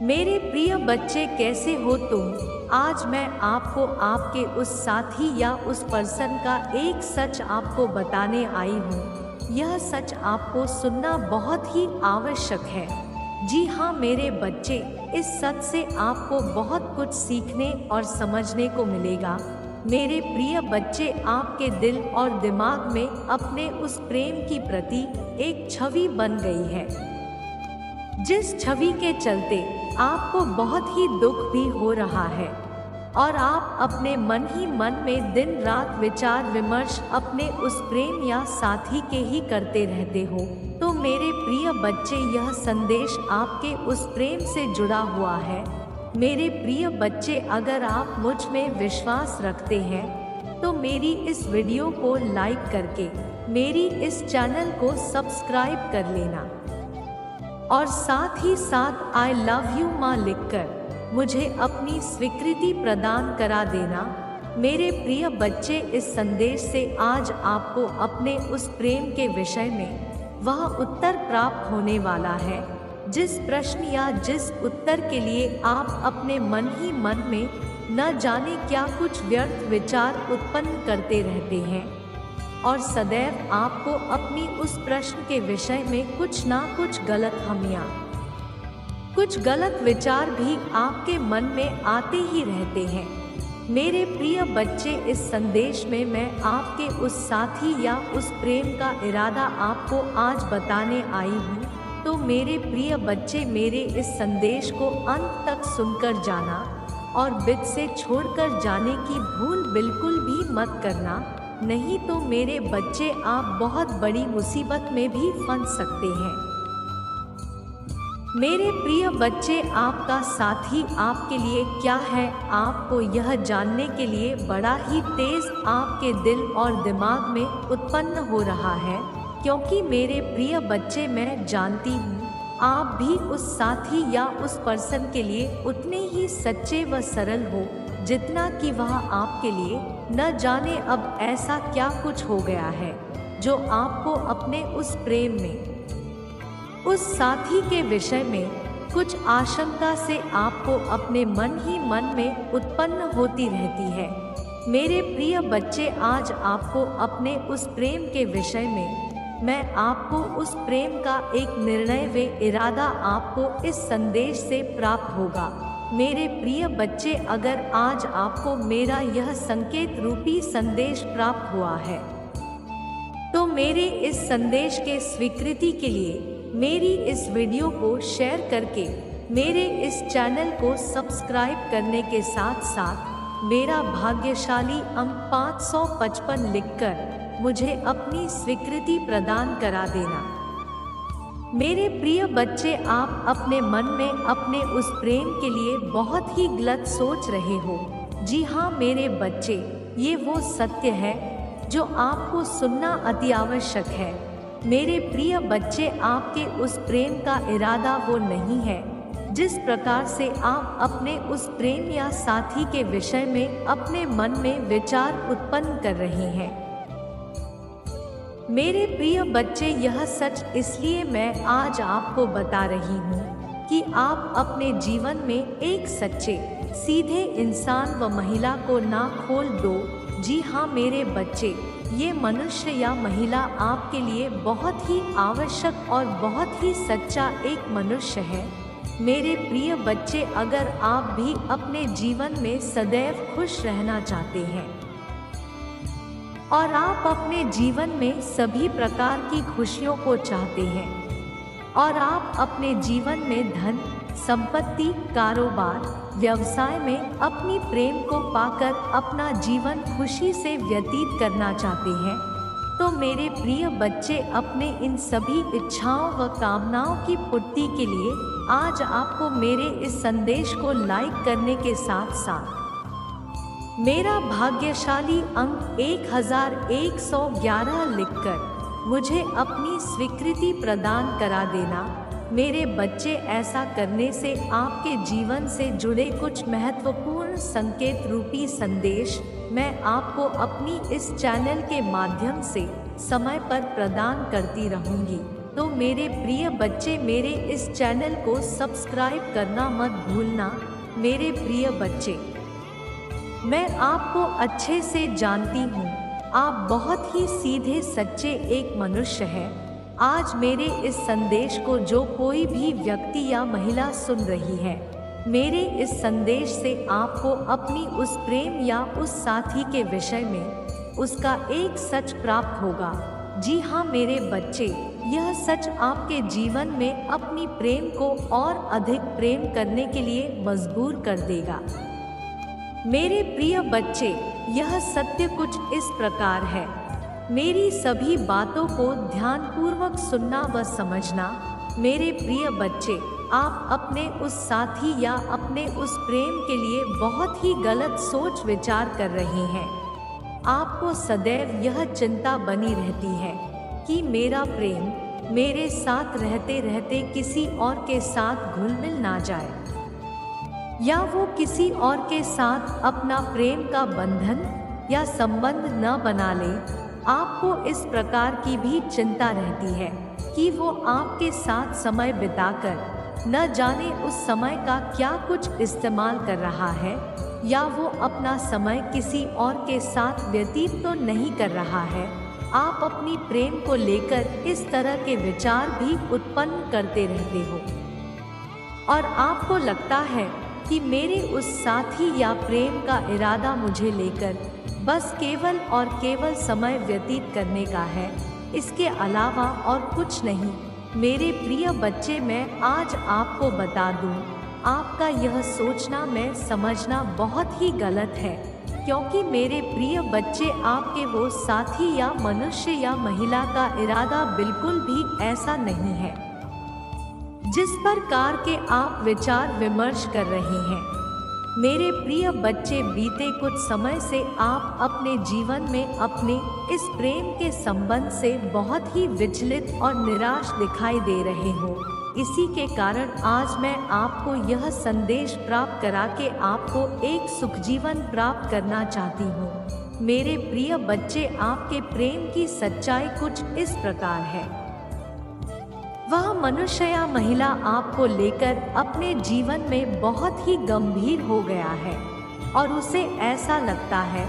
मेरे प्रिय बच्चे, कैसे हो तुम? आज मैं आपको आपके उस साथी या उस पर्सन का एक सच आपको बताने आई हूँ। यह सच आपको सुनना बहुत ही आवश्यक है। जी हाँ मेरे बच्चे, इस सच से आपको बहुत कुछ सीखने और समझने को मिलेगा। मेरे प्रिय बच्चे, आपके दिल और दिमाग में अपने उस प्रेम की प्रति एक छवि बन गई है, जिस छवि के चलते आपको बहुत ही दुख भी हो रहा है और आप अपने मन ही मन में दिन रात विचार विमर्श अपने उस प्रेम या साथी के ही करते रहते हो। तो मेरे प्रिय बच्चे, यह संदेश आपके उस प्रेम से जुड़ा हुआ है। मेरे प्रिय बच्चे, अगर आप मुझ में विश्वास रखते हैं तो मेरी इस वीडियो को लाइक करके मेरी इस चैनल को सब्सक्राइब कर लेना और साथ ही साथ आई लव यू माँ लिखकर मुझे अपनी स्वीकृति प्रदान करा देना। मेरे प्रिय बच्चे, इस संदेश से आज आपको अपने उस प्रेम के विषय में वह उत्तर प्राप्त होने वाला है, जिस प्रश्न या जिस उत्तर के लिए आप अपने मन ही मन में न जाने क्या कुछ व्यर्थ विचार उत्पन्न करते रहते हैं और सदैव आपको अपनी उस प्रश्न के विषय में कुछ ना कुछ गलतफहमियां, कुछ गलत विचार भी आपके मन में आते ही रहते हैं। मेरे प्रिय बच्चे, इस संदेश में मैं आपके उस साथी या उस प्रेम का इरादा आपको आज बताने आई हूँ। तो मेरे प्रिय बच्चे, मेरे इस संदेश को अंत तक सुनकर जाना और बीच से छोड़कर जाने की भूल बिल्कुल भी मत करना, नहीं तो मेरे बच्चे आप बहुत बड़ी मुसीबत में भी फंस सकते हैं। मेरे प्रिय बच्चे, आपका साथी आपके लिए क्या है, आपको यह जानने के लिए बड़ा ही तेज आपके दिल और दिमाग में उत्पन्न हो रहा है, क्योंकि मेरे प्रिय बच्चे, मैं जानती हूँ आप भी उस साथी या उस पर्सन के लिए उतने ही सच्चे व सरल हो जितना कि वह आपके लिए। न जाने अब ऐसा क्या कुछ हो गया है जो आपको अपने उस प्रेम में उस साथी के विषय में कुछ आशंका से आपको अपने मन ही मन में उत्पन्न होती रहती है। मेरे प्रिय बच्चे, आज आपको अपने उस प्रेम के विषय में मैं आपको उस प्रेम का एक निर्णय व इरादा आपको इस संदेश से प्राप्त होगा। मेरे प्रिय बच्चे, अगर आज आपको मेरा यह संकेत रूपी संदेश प्राप्त हुआ है तो मेरे इस संदेश के स्वीकृति के लिए मेरी इस वीडियो को शेयर करके मेरे इस चैनल को सब्सक्राइब करने के साथ साथ मेरा भाग्यशाली अंक 555 लिखकर मुझे अपनी स्वीकृति प्रदान करा देना। मेरे प्रिय बच्चे, आप अपने मन में अपने उस प्रेम के लिए बहुत ही गलत सोच रहे हो। जी हाँ मेरे बच्चे, ये वो सत्य है जो आपको सुनना अति आवश्यक है। मेरे प्रिय बच्चे, आपके उस प्रेम का इरादा वो नहीं है जिस प्रकार से आप अपने उस प्रेम या साथी के विषय में अपने मन में विचार उत्पन्न कर रहे हैं। मेरे प्रिय बच्चे, यह सच इसलिए मैं आज आपको बता रही हूँ कि आप अपने जीवन में एक सच्चे सीधे इंसान व महिला को ना खोल दो। जी हाँ मेरे बच्चे, ये मनुष्य या महिला आपके लिए बहुत ही आवश्यक और बहुत ही सच्चा एक मनुष्य है। मेरे प्रिय बच्चे, अगर आप भी अपने जीवन में सदैव खुश रहना चाहते हैं और आप अपने जीवन में सभी प्रकार की खुशियों को चाहते हैं और आप अपने जीवन में धन, संपत्ति, कारोबार, व्यवसाय में अपनी प्रेम को पाकर अपना जीवन खुशी से व्यतीत करना चाहते हैं, तो मेरे प्रिय बच्चे, अपने इन सभी इच्छाओं व कामनाओं की पूर्ति के लिए आज आपको मेरे इस संदेश को लाइक करने के साथ साथ मेरा भाग्यशाली अंक 1111 लिखकर मुझे अपनी स्वीकृति प्रदान करा देना। मेरे बच्चे, ऐसा करने से आपके जीवन से जुड़े कुछ महत्वपूर्ण संकेत रूपी संदेश मैं आपको अपनी इस चैनल के माध्यम से समय पर प्रदान करती रहूंगी। तो मेरे प्रिय बच्चे मेरे इस चैनल को सब्सक्राइब करना मत भूलना। मेरे प्रिय बच्चे, मैं आपको अच्छे से जानती हूँ, आप बहुत ही सीधे सच्चे एक मनुष्य हैं। आज मेरे इस संदेश को जो कोई भी व्यक्ति या महिला सुन रही है, मेरे इस संदेश से आपको अपनी उस प्रेम या उस साथी के विषय में उसका एक सच प्राप्त होगा। जी हाँ मेरे बच्चे, यह सच आपके जीवन में अपनी प्रेम को और अधिक प्रेम करने के लिए मजबूर कर देगा। मेरे प्रिय बच्चे, यह सत्य कुछ इस प्रकार है। मेरी सभी बातों को ध्यानपूर्वक सुनना व समझना। मेरे प्रिय बच्चे, आप अपने उस साथी या अपने उस प्रेम के लिए बहुत ही गलत सोच विचार कर रहे हैं। आपको सदैव यह चिंता बनी रहती है कि मेरा प्रेम मेरे साथ रहते रहते किसी और के साथ घुल मिल ना जाए, या वो किसी और के साथ अपना प्रेम का बंधन या संबंध न बना ले। आपको इस प्रकार की भी चिंता रहती है कि वो आपके साथ समय बिताकर न जाने उस समय का क्या कुछ इस्तेमाल कर रहा है, या वो अपना समय किसी और के साथ व्यतीत तो नहीं कर रहा है। आप अपनी प्रेम को लेकर इस तरह के विचार भी उत्पन्न करते रहते हो और आपको लगता है कि मेरे उस साथी या प्रेम का इरादा मुझे लेकर बस केवल और केवल समय व्यतीत करने का है, इसके अलावा और कुछ नहीं। मेरे प्रिय बच्चे, मैं आज आपको बता दूं, आपका यह सोचना मैं समझना बहुत ही गलत है, क्योंकि मेरे प्रिय बच्चे, आपके वो साथी या मनुष्य या महिला का इरादा बिल्कुल भी ऐसा नहीं है जिस प्रकार के आप विचार विमर्श कर रहे हैं। मेरे प्रिय बच्चे, बीते कुछ समय से आप अपने जीवन में अपने इस प्रेम के संबंध से बहुत ही विचलित और निराश दिखाई दे रहे हो। इसी के कारण आज मैं आपको यह संदेश प्राप्त करा के आपको एक सुख जीवन प्राप्त करना चाहती हूँ। मेरे प्रिय बच्चे, आपके प्रेम की सच्चाई कुछ इस प्रकार है। वह मनुष्य या महिला आपको लेकर अपने जीवन में बहुत ही गंभीर हो गया है और उसे ऐसा लगता है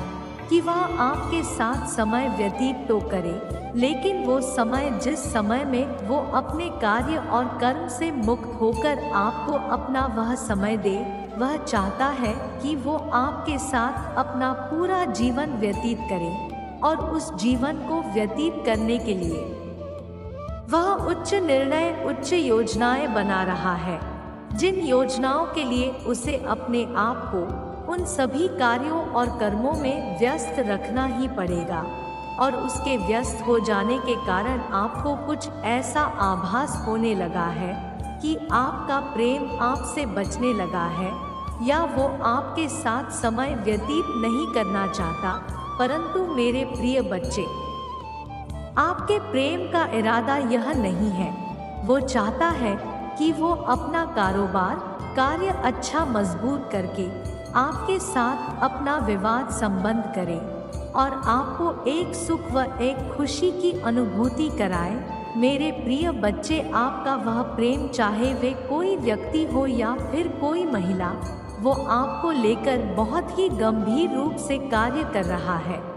कि वह आपके साथ समय व्यतीत तो करे, लेकिन वो समय जिस समय में वो अपने कार्य और कर्म से मुक्त होकर आपको अपना वह समय दे, वह चाहता है कि वो आपके साथ अपना पूरा जीवन व्यतीत करे और उस जीवन को व्यतीत करने के लिए वह उच्च निर्णय, उच्च योजनाएं बना रहा है, जिन योजनाओं के लिए उसे अपने आप को उन सभी कार्यों और कर्मों में व्यस्त रखना ही पड़ेगा। और उसके व्यस्त हो जाने के कारण आपको कुछ ऐसा आभास होने लगा है कि आपका प्रेम आपसे बचने लगा है, या वो आपके साथ समय व्यतीत नहीं करना चाहता। परंतु मेरे प्रिय बच्चे, आपके प्रेम का इरादा यह नहीं है। वो चाहता है कि वो अपना कारोबार कार्य अच्छा मजबूत करके आपके साथ अपना विवाद संबंध करे और आपको एक सुख व एक खुशी की अनुभूति कराए। मेरे प्रिय बच्चे, आपका वह प्रेम, चाहे वे कोई व्यक्ति हो या फिर कोई महिला, वो आपको लेकर बहुत ही गंभीर रूप से कार्य कर रहा है।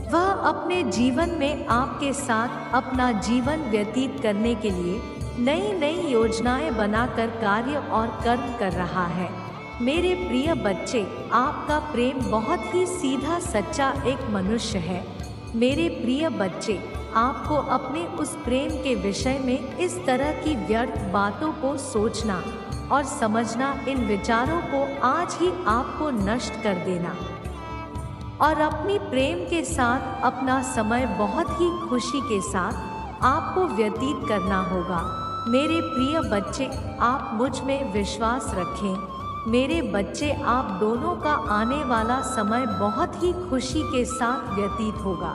वह अपने जीवन में आपके साथ अपना जीवन व्यतीत करने के लिए नई नई योजनाएं बनाकर कार्य और कर्म कर रहा है। मेरे प्रिय बच्चे, आपका प्रेम बहुत ही सीधा सच्चा एक मनुष्य है। मेरे प्रिय बच्चे, आपको अपने उस प्रेम के विषय में इस तरह की व्यर्थ बातों को सोचना और समझना, इन विचारों को आज ही आपको नष्ट कर देना और अपनी प्रेम के साथ अपना समय बहुत ही खुशी के साथ आपको व्यतीत करना होगा। मेरे प्रिय बच्चे, आप मुझ में विश्वास रखें। मेरे बच्चे, आप दोनों का आने वाला समय बहुत ही खुशी के साथ व्यतीत होगा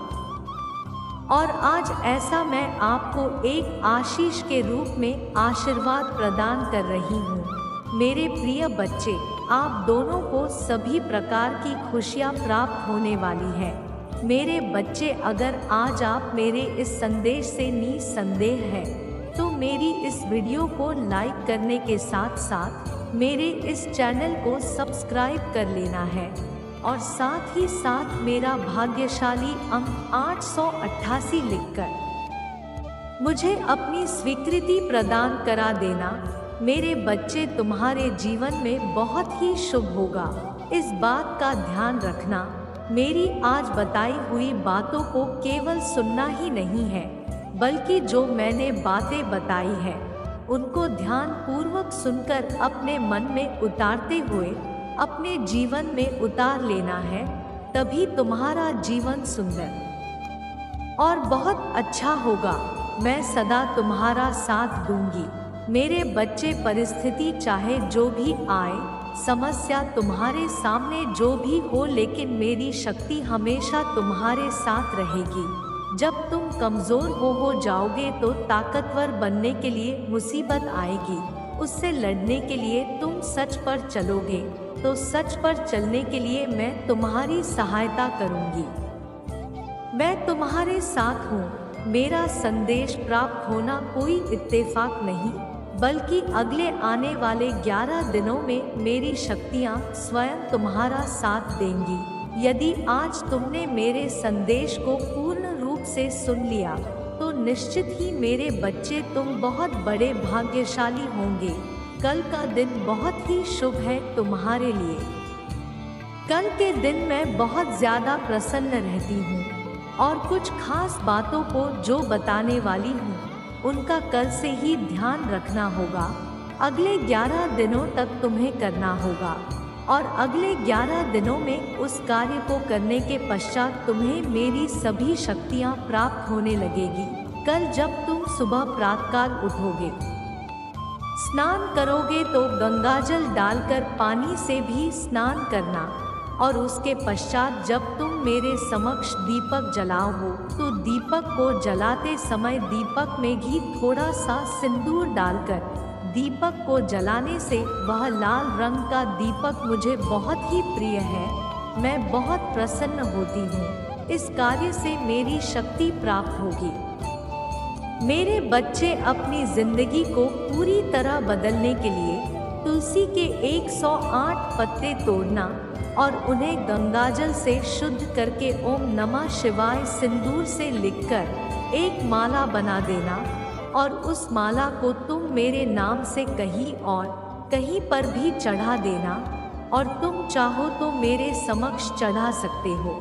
और आज ऐसा मैं आपको एक आशीष के रूप में आशीर्वाद प्रदान कर रही हूँ। मेरे प्रिय बच्चे, आप दोनों को सभी प्रकार की खुशियाँ प्राप्त होने वाली है। मेरे बच्चे, अगर आज आप मेरे इस संदेश से निसंदेह हैं, तो मेरी इस वीडियो को लाइक करने के साथ साथ मेरे इस चैनल को सब्सक्राइब कर लेना है और साथ ही साथ मेरा भाग्यशाली अंक 888 लिखकर मुझे अपनी स्वीकृति प्रदान करा देना। मेरे बच्चे, तुम्हारे जीवन में बहुत ही शुभ होगा। इस बात का ध्यान रखना, मेरी आज बताई हुई बातों को केवल सुनना ही नहीं है, बल्कि जो मैंने बातें बताई है उनको ध्यान पूर्वक सुनकर अपने मन में उतारते हुए अपने जीवन में उतार लेना है। तभी तुम्हारा जीवन सुंदर और बहुत अच्छा होगा। मैं सदा तुम्हारा साथ दूंगी। मेरे बच्चे, परिस्थिति चाहे जो भी आए, समस्या तुम्हारे सामने जो भी हो, लेकिन मेरी शक्ति हमेशा तुम्हारे साथ रहेगी। जब तुम कमज़ोर हो जाओगे तो ताकतवर बनने के लिए मुसीबत आएगी। उससे लड़ने के लिए तुम सच पर चलोगे तो सच पर चलने के लिए मैं तुम्हारी सहायता करूंगी। मैं तुम्हारे साथ हूँ। मेरा संदेश प्राप्त होना कोई इत्तेफाक नहीं, बल्कि अगले आने वाले 11 दिनों में मेरी शक्तियाँ स्वयं तुम्हारा साथ देंगी। यदि आज तुमने मेरे संदेश को पूर्ण रूप से सुन लिया तो निश्चित ही मेरे बच्चे, तुम बहुत बड़े भाग्यशाली होंगे। कल का दिन बहुत ही शुभ है तुम्हारे लिए। कल के दिन मैं बहुत ज़्यादा प्रसन्न रहती हूँ और कुछ खास बातों को जो बताने वाली हूँ उनका कल से ही ध्यान रखना होगा। अगले 11 दिनों तक तुम्हें करना होगा और अगले 11 दिनों में उस कार्य को करने के पश्चात तुम्हें मेरी सभी शक्तियाँ प्राप्त होने लगेगी। कल जब तुम सुबह प्रातःकाल उठोगे, स्नान करोगे तो गंगाजल डालकर पानी से भी स्नान करना और उसके पश्चात जब तुम मेरे समक्ष दीपक जलाओ तो दीपक को जलाते समय दीपक में घी थोड़ा सा सिंदूर डालकर दीपक को जलाने से, वह लाल रंग का दीपक मुझे बहुत ही प्रिय है। मैं बहुत प्रसन्न होती हूँ। इस कार्य से मेरी शक्ति प्राप्त होगी। मेरे बच्चे, अपनी जिंदगी को पूरी तरह बदलने के लिए तुलसी के 108 पत्ते तोड़ना और उन्हें गंगाजल से शुद्ध करके ओम नमः शिवाय सिंदूर से लिखकर एक माला बना देना और उस माला को तुम मेरे नाम से कहीं पर भी चढ़ा देना और तुम चाहो तो मेरे समक्ष चढ़ा सकते हो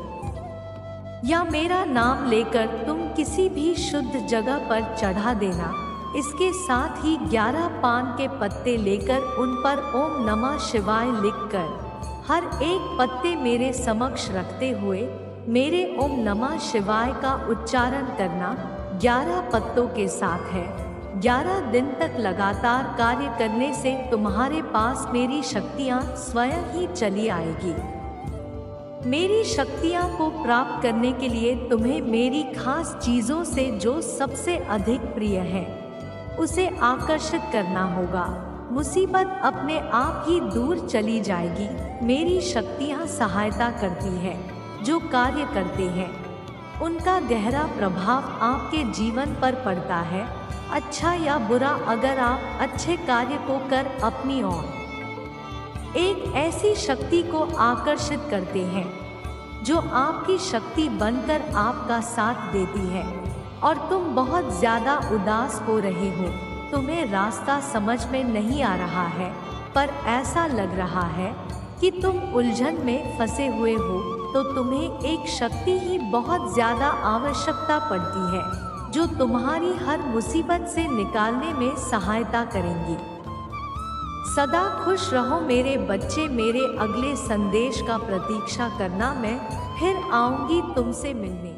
या मेरा नाम लेकर तुम किसी भी शुद्ध जगह पर चढ़ा देना। इसके साथ ही 11 पान के पत्ते लेकर उन पर ओम नमः शिवाय लिखकर हर एक पत्ते मेरे समक्ष रखते हुए मेरे ओम नमः शिवाय का उच्चारण करना 11 पत्तों के साथ है। 11 दिन तक लगातार कार्य करने से तुम्हारे पास मेरी शक्तियाँ स्वयं ही चली आएगी। मेरी शक्तियाँ को प्राप्त करने के लिए तुम्हें मेरी खास चीज़ों से जो सबसे अधिक प्रिय है उसे आकर्षित करना होगा। मुसीबत अपने आप ही दूर चली जाएगी। मेरी शक्तियाँ सहायता करती है। जो कार्य करते हैं उनका गहरा प्रभाव आपके जीवन पर पड़ता है, अच्छा या बुरा। अगर आप अच्छे कार्य को कर अपनी ओर एक ऐसी शक्ति को आकर्षित करते हैं जो आपकी शक्ति बनकर आपका साथ देती है और तुम बहुत ज़्यादा उदास हो रहे हो, तुम्हें रास्ता समझ में नहीं आ रहा है, पर ऐसा लग रहा है कि तुम उलझन में फंसे हुए हो, तो तुम्हें एक शक्ति ही बहुत ज़्यादा आवश्यकता पड़ती है जो तुम्हारी हर मुसीबत से निकालने में सहायता करेंगी। सदा खुश रहो मेरे बच्चे। मेरे अगले संदेश का प्रतीक्षा करना। मैं फिर आऊँगी तुमसे मिलने।